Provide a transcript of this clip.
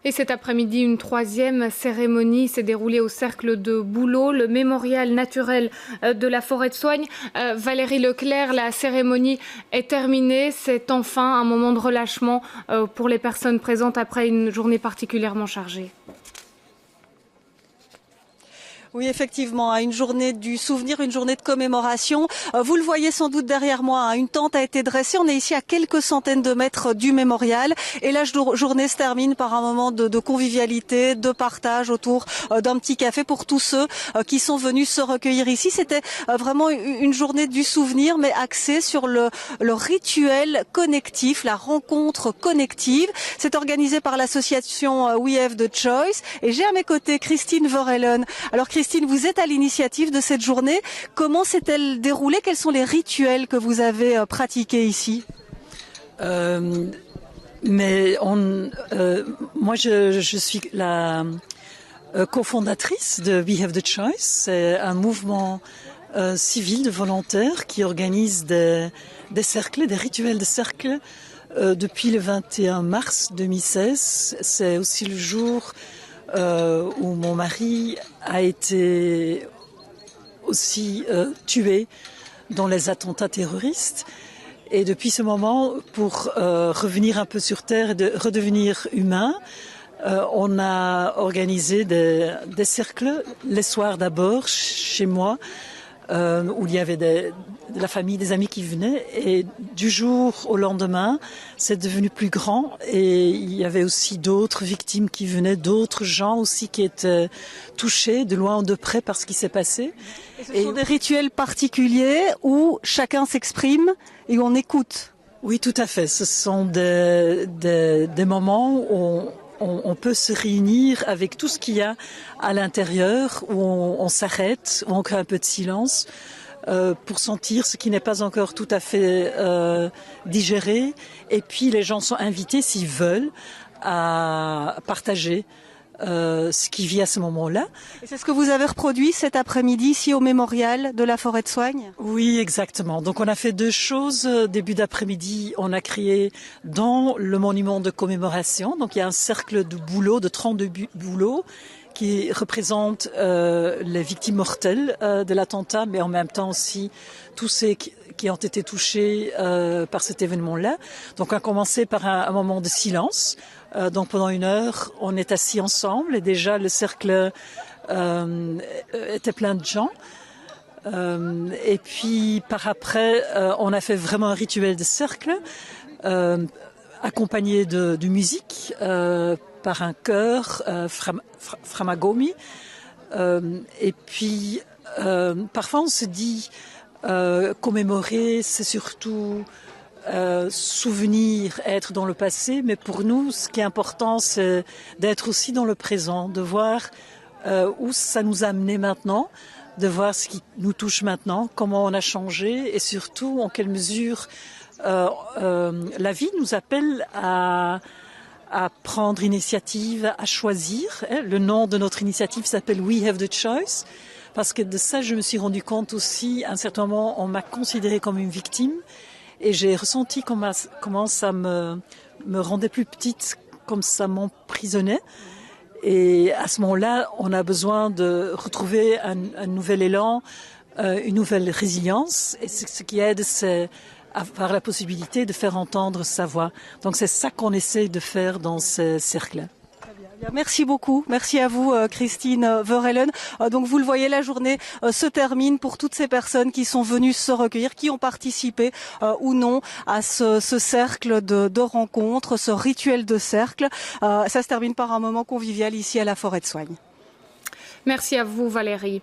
Et cet après-midi, une troisième cérémonie s'est déroulée au cercle de Bouleau, le mémorial naturel de la forêt de Soignes. Valérie Leclerc, la cérémonie est terminée. C'est enfin un moment de relâchement pour les personnes présentes après une journée particulièrement chargée. Oui, effectivement, une journée du souvenir, une journée de commémoration. Vous le voyez sans doute derrière moi, une tente a été dressée. On est ici à quelques centaines de mètres du mémorial. Et la journée se termine par un moment de convivialité, de partage autour d'un petit café pour tous ceux qui sont venus se recueillir ici. C'était vraiment une journée du souvenir, mais axée sur le rituel connectif, la rencontre connective. C'est organisé par l'association We Have the Choice. Et j'ai à mes côtés Christine Verhelen. Alors Christine, vous êtes à l'initiative de cette journée. Comment s'est-elle déroulée? Quels sont les rituels que vous avez pratiqués ici? Moi, je suis la cofondatrice de We Have the Choice. C'est un mouvement civil de volontaires qui organise des cercles, des rituels de cercle depuis le 21 mars 2016. C'est aussi le jour où mon mari a été aussi tué dans les attentats terroristes. Et depuis ce moment, pour revenir un peu sur Terre et de redevenir humain, on a organisé des cercles, les soirs d'abord, chez moi, où il y avait de la famille, des amis qui venaient. Et du jour au lendemain, c'est devenu plus grand. Et il y avait aussi d'autres victimes qui venaient, d'autres gens aussi qui étaient touchés de loin ou de près par ce qui s'est passé. Et ce sont des rituels particuliers où chacun s'exprime et où on écoute. Oui, tout à fait. Ce sont des moments où on peut se réunir avec tout ce qu'il y a à l'intérieur, où on s'arrête, où on crée un peu de silence pour sentir ce qui n'est pas encore tout à fait digéré. Et puis les gens sont invités, s'ils veulent, à partager ce qui vit à ce moment-là. Et c'est ce que vous avez reproduit cet après-midi ici au mémorial de la forêt de Soignes? Oui, exactement. Donc on a fait deux choses. Début d'après-midi, on a créé dans le monument de commémoration, donc il y a un cercle de bouleaux, de 32 bouleaux, qui représente les victimes mortelles de l'attentat, mais en même temps aussi tous ceux qui ont été touchés par cet événement-là. Donc on a commencé par un moment de silence. Donc pendant 1 heure, on est assis ensemble et déjà le cercle était plein de gens. Et puis par après, on a fait vraiment un rituel de cercle accompagné de musique par un chœur, Framagomi. Et puis parfois on se dit commémorer, c'est surtout souvenir, être dans le passé, mais pour nous, ce qui est important, c'est d'être aussi dans le présent, de voir où ça nous a amené maintenant, de voir ce qui nous touche maintenant, comment on a changé et surtout en quelle mesure la vie nous appelle à prendre initiative, à choisir. Le nom de notre initiative s'appelle We Have the Choice, parce que de ça, je me suis rendu compte aussi, à un certain moment, on m'a considérée comme une victime. Et j'ai ressenti comment ça me rendait plus petite, comme ça m'emprisonnait. Et à ce moment-là, on a besoin de retrouver un nouvel élan, une nouvelle résilience. Et ce qui aide, c'est avoir la possibilité de faire entendre sa voix. Donc c'est ça qu'on essaie de faire dans ce cercle. Merci beaucoup. Merci à vous, Christine Verhelen. Donc, vous le voyez, la journée se termine pour toutes ces personnes qui sont venues se recueillir, qui ont participé ou non à ce cercle de rencontres, ce rituel de cercle. Ça se termine par un moment convivial ici à la forêt de Soignes. Merci à vous, Valérie.